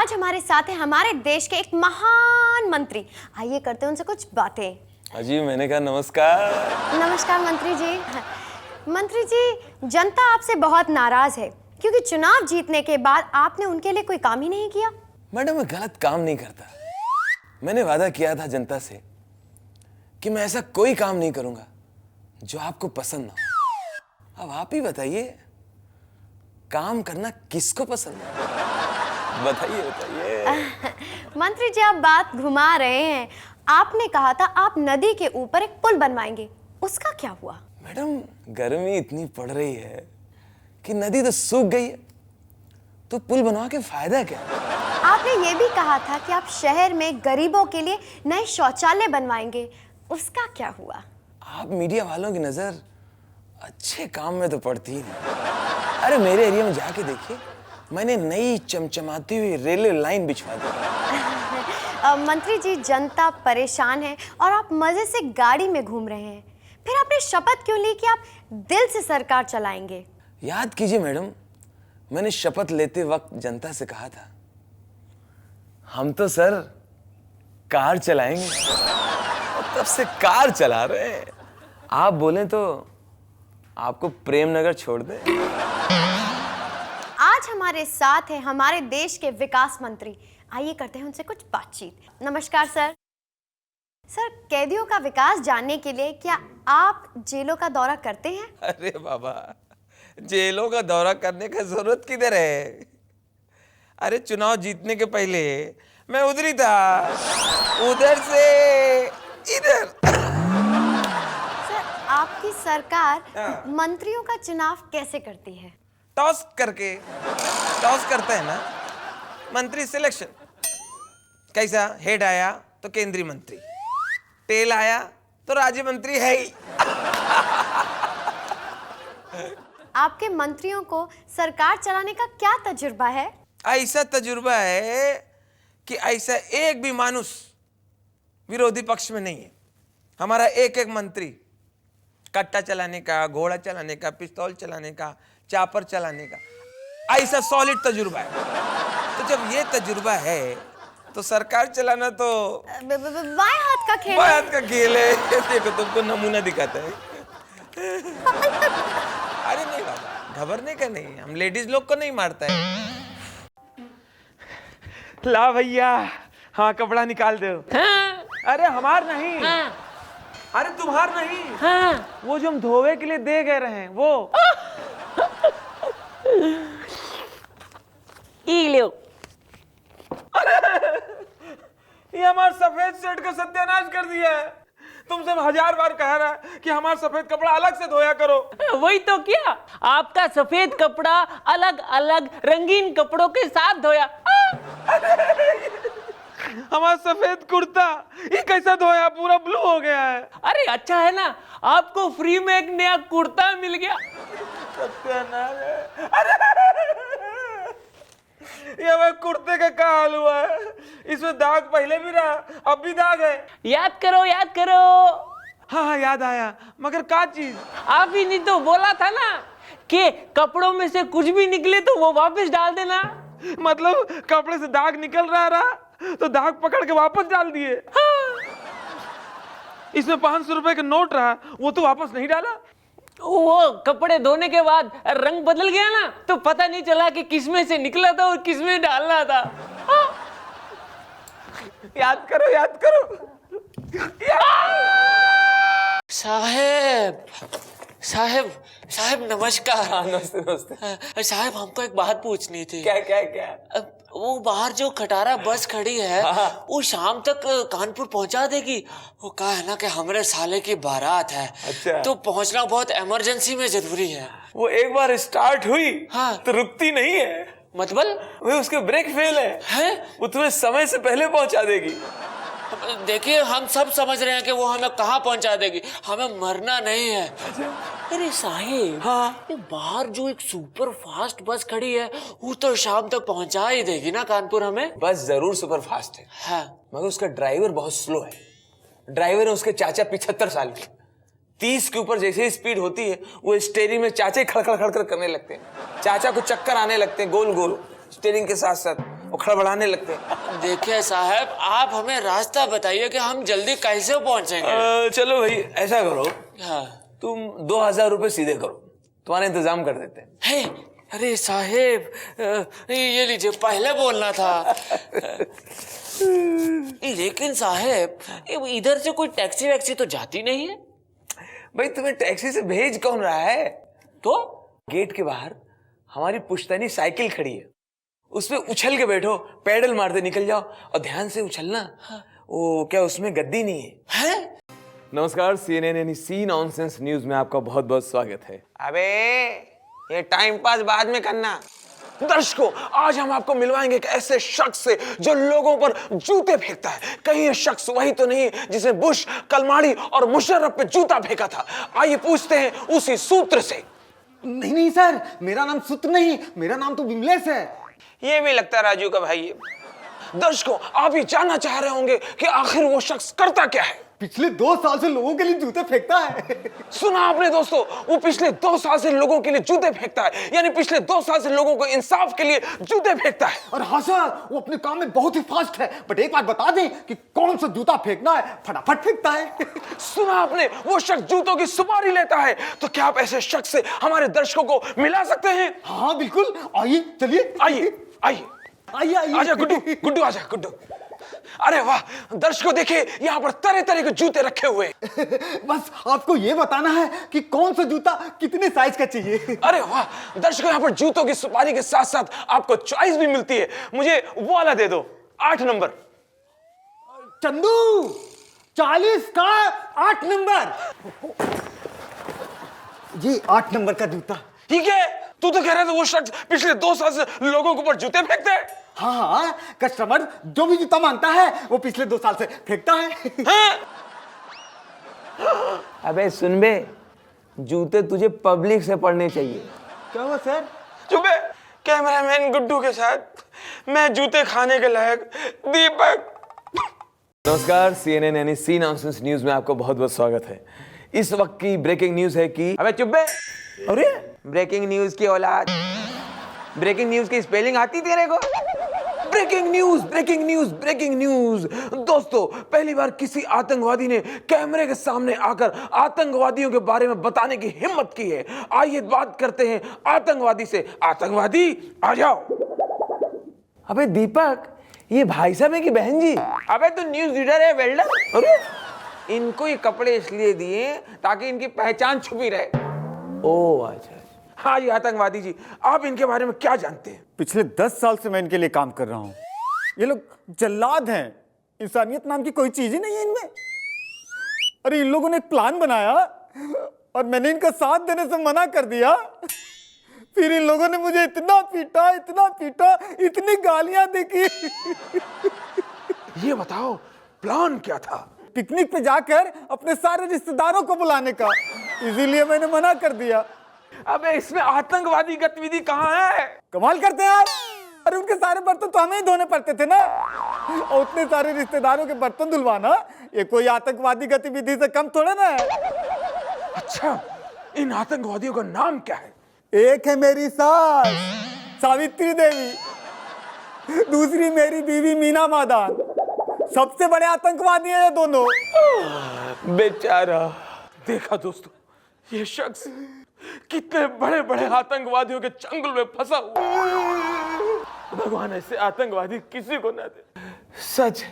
आज हमारे साथ है हमारे देश के एक महान मंत्री। आइए करते हैं उनसे कुछ बातें। अजी मैंने कहा नमस्कार। नमस्कार मंत्री जी। मंत्री जी, जनता आपसे बहुत नाराज है क्योंकि चुनाव जीतने के बाद आपने उनके लिए कोई काम ही नहीं किया। मैडम मैं गलत काम नहीं करता। मैंने वादा किया था जनता से कि मैं ऐसा कोई काम नहीं करूंगा जो आपको पसंद ना हो। अब आप ही बताइए, काम करना किसको पसंद है? बताइए बताइए। मंत्री जी, आप बात घुमा रहे हैं। आपने कहा था आप नदी के ऊपर एक पुल बनवाएंगे, उसका क्या हुआ? मैडम गर्मी इतनी पड़ रही है कि नदी तो सूख गई है, तो पुल बनवा के फायदा क्या? आपने ये भी कहा था कि आप शहर में गरीबों के लिए नए शौचालय बनवाएंगे, उसका क्या हुआ? आप मीडिया वालों की नजर अच्छे काम में तो पड़ती ही नहीं। अरे मेरे एरिया में जाके देखिए, मैंने नई चमचमाती हुई रेलवे लाइन बिछवा दी। मंत्री जी, जनता परेशान है और आप मजे से गाड़ी में घूम रहे हैं, फिर आपने शपथ क्यों ली कि आप दिल से सरकार चलाएंगे? याद कीजिए मैडम, मैंने शपथ लेते वक्त जनता से कहा था हम तो सर कार चलाएंगे, और तब से कार चला रहे हैं। आप बोलें तो आपको प्रेम नगर छोड़ दे। आज हमारे साथ है हमारे देश के विकास मंत्री। आइए करते हैं उनसे कुछ बातचीत। नमस्कार सर। सर, कैदियों का विकास जानने के लिए क्या आप जेलों का दौरा करते हैं? अरे बाबा, जेलों का दौरा करने का जरूरत किधर है? अरे चुनाव जीतने के पहले मैं उधर ही था, उधर से इधर। सर, आपकी सरकार मंत्रियों का चुनाव कैसे करती है? टॉस करके, टॉस करते हैं ना मंत्री सिलेक्शन। कैसा हेड आया तो केंद्रीय मंत्री, टेल आया तो राज्य मंत्री है ही। आपके मंत्रियों को सरकार चलाने का क्या तजुर्बा है? ऐसा तजुर्बा है कि ऐसा एक भी मानुष विरोधी पक्ष में नहीं है। हमारा एक एक मंत्री कट्टा चलाने का, घोड़ा चलाने का, पिस्तौल चलाने का, चापर चलाने का, ऐसा सॉलिड तजुर्बा है। तो जब ये तजुर्बा है तो सरकार चलाना तो बाएं हाथ का खेल बाएं है। हाथ का खेल है। देखो तुमको नमूना दिखाता है। अरे नहीं बाबा, घबरने का नहीं, हम लेडीज लोग को नहीं मारता है। ला भैया, हाँ कपड़ा निकाल दो। हाँ, अरे हमार नहीं, हाँ, अरे तुम्हार नहीं, हाँ। वो जो हम धोवे के लिए दे गए रहे वो। ई लो। ये हमार सफेद शर्ट का सत्यानाश कर दिया है। तुमसे 1000 बार कह रहा है कि हमारा सफेद कपड़ा अलग से धोया करो। वही तो किया, आपका सफेद कपड़ा अलग अलग रंगीन कपड़ों के साथ धोया। हमारा सफेद कुर्ता ये कैसा धोया, पूरा ब्लू हो गया है। अरे अच्छा है ना, आपको फ्री में एक नया कुर्ता मिल गया। सत्यानाश है। ये हमारे कुर्ते का क्या हाल हुआ है? इसमें दाग पहले भी रहा, अब भी दाग है। याद करो, याद करो। हाँ हाँ याद आया, मगर क्या चीज? आप ही नहीं तो बोला था ना कि कपड़ों में से कुछ भी निकले तो वो वापस डाल देना। मतलब कपड़े से दाग निकल रहा तो दाग पकड़ के वापस डाल दिए। हाँ। इसमें 500 रुपए का नोट रहा, वो तो वापस नहीं डाला। वो कपड़े धोने के बाद रंग बदल गया ना, तो पता नहीं चला कि किसमें से निकला था और किसमें डालना था। हाँ। याद करो, याद करो। साहेब साहेब साहेब नमस्कार। नमस्ते नमस्ते। साहेब हमको एक बात पूछनी थी। क्या क्या क्या? वो बाहर जो खटारा बस खड़ी है, वो शाम तक कानपुर पहुंचा देगी? वो कहा है ना कि हमारे साले की बारात है। अच्छा। तो पहुंचना बहुत इमरजेंसी में जरूरी है। वो एक बार स्टार्ट हुई हाँ। तो रुकती नहीं है। मतलब वो उसके ब्रेक फेल है। वो तुम्हें समय से पहले पहुंचा देगी। देखिए, हम सब समझ रहे हैं कि वो हमें कहाँ पहुंचा देगी, हमें मरना नहीं है। अरे साहिब, हाँ। ये बाहर जो एक सुपर फास्ट बस खड़ी है, वो तो शाम तक पहुंचा ही देगी ना कानपुर हमें। बस जरूर सुपर फास्ट है, हाँ। मगर उसका ड्राइवर बहुत स्लो है। ड्राइवर है उसके चाचा 75 साल के। 30 के ऊपर जैसे ही स्पीड होती है, वो स्टीयरिंग में चाचा ही खड़खड़ खड़खड़ करने लगते हैं। चाचा को चक्कर आने लगते हैं गोल गोल। स्टीयरिंग के साथ साथ वो खड़बड़ाने लगते हैं। देखिए साहब, आप हमें रास्ता बताइए कि हम जल्दी कैसे पहुंचेंगे। चलो भाई ऐसा करो, हाँ। तुम 2000 रुपये सीधे करो, तुम्हारा इंतजाम कर देते हैं। हे, अरे साहेब, ये लीजिए, पहले बोलना था। लेकिन साहेब, इधर से कोई टैक्सी वैक्सी तो जाती नहीं है। भाई तुम्हें टैक्सी से भेज कौन रहा है? तो गेट के बाहर हमारी पुश्तैनी साइकिल खड़ी है, उसपे उछल के बैठो, पैडल मारते निकल जाओ और ध्यान से उछलना। वो क्या उसमें गद्दी नहीं है? है? नमस्कार, CNN यानी सी नॉनसेंस न्यूज में आपका बहुत बहुत स्वागत है। अबे ये टाइम पास बाद में करना। दर्शकों, आज हम आपको मिलवाएंगे एक ऐसे शख्स से जो लोगों पर जूते फेंकता है। कहीं ये शख्स वही तो नहीं जिसने बुश, कलमाड़ी और मुशर्रफ पे जूता फेंका था? आइए पूछते हैं उसी सूत्र से। नहीं नहीं सर, मेरा नाम सूत्र नहीं, मेरा नाम तो विमलेश है। ये भी लगता है राजू का भाई है। दर्शकों, आप ये जानना चाह रहे होंगे कि आखिर वो शख्स करता क्या है। पिछले 2 साल से लोगों के लिए जूते फेंकता है। सुना आपने दोस्तों, वो पिछले 2 साल से लोगों के लिए जूते फेंकता है, यानी पिछले 2 साल से लोगों को इंसाफ के लिए जूते फेंकता है। और हाँ सर, वो अपने काम में बहुत ही फास्ट है, बट एक बात बता दें कि कौन सा जूता फेंकना है, फटाफट फेंकता है। सुना आपने, वो शख्स जूतों की सुपारी लेता है। तो क्या आप ऐसे शख्स से हमारे दर्शकों को मिला सकते हैं? हाँ बिल्कुल, आइए, चलिए आइए आइए आइए आइए। आजा गुड्डू, गुड्डू आजा गुड्डू। अरे वाह, दर्शकों देखिए, यहाँ पर तरह तरह के जूते रखे हुए हैं। बस आपको ये बताना है कि कौन सा जूता कितने साइज का चाहिए। अरे वाह, दर्शकों यहाँ पर जूतों की सुपारी के साथ साथ आपको चॉइस भी मिलती है। मुझे वो वाला दे दो, 8 नंबर। चंदू, 40 का 8 नंबर। ये 8 नंबर का जूता। ठीक है, तू तो कह रहा था वो शख्स पिछले 2 साल से लोगों के ऊपर जूते फेंकते हैं। हाँ, कस्टमर जो भी जूता मांगता है वो पिछले 2 साल से फेंकता है। हाँ? अबे सुन बे, जूते तुझे पब्लिक से पड़ने चाहिए। क्या हुआ सर? चुप है, कैमरामैन गुड्डू के साथ मैं जूते खाने के लायक दीपक। नमस्कार, CNN यानी सी नॉनसेंस न्यूज में आपका बहुत बहुत स्वागत है। इस वक्त की ब्रेकिंग न्यूज है कि अबे चुप बे। अरे ब्रेकिंग न्यूज की औलाद, ब्रेकिंग न्यूज की स्पेलिंग आती तेरे को? Breaking news, breaking news, breaking news. दोस्तों, पहली बार किसी आतंकवादी ने कैमरे के सामने आकर आतंकवादियों के बारे में बताने की हिम्मत की है। आइए बात करते हैं आतंकवादी से। आतंकवादी आ जाओ। अबे दीपक, ये भाई साहब है कि बहन जी? अबे तू न्यूज रीडर है वेल्डर? अरे इनको ये कपड़े इसलिए दिए ताकि इनकी पहचान छुपी रहे। ओ अच्छा। हाँ जी आतंकवादी जी, आप इनके बारे में क्या जानते हैं? पिछले 10 साल से मैं इनके लिए काम कर रहा हूँ। ये लोग जल्लाद हैं, इंसानियत नाम की कोई चीज ही नहीं है इनमें। अरे इन लोगों ने एक प्लान बनाया और मैंने इनका साथ देने से मना कर दिया। फिर इन लोगों ने मुझे इतना पीटा, इतना पीटा, इतनी गालियां दी कि ये बताओ प्लान क्या था? पिकनिक पे जाकर अपने सारे रिश्तेदारों को बुलाने का, इसीलिए मैंने मना कर दिया। अबे इसमें आतंकवादी गतिविधि कहाँ है? कमाल करते हैं आप। अरे उनके सारे बर्तन तो हमें ही धोने पड़ते थे ना, और उतने सारे रिश्तेदारों के बर्तन धुलवाना ये कोई आतंकवादी गतिविधि से कम थोड़ा ना है। अच्छा, इन आतंकवादियों का नाम क्या है? एक है मेरी सास सावित्री देवी, दूसरी मेरी बीवी मीना मादान। सबसे बड़े आतंकवादी हैं ये दोनों। बेचारा। देखा दोस्तों, ये शख्स कितने बड़े बड़े आतंकवादियों के चंगुल में फंसा हुआ। भगवान ऐसे आतंकवादी किसी को ना दे। सच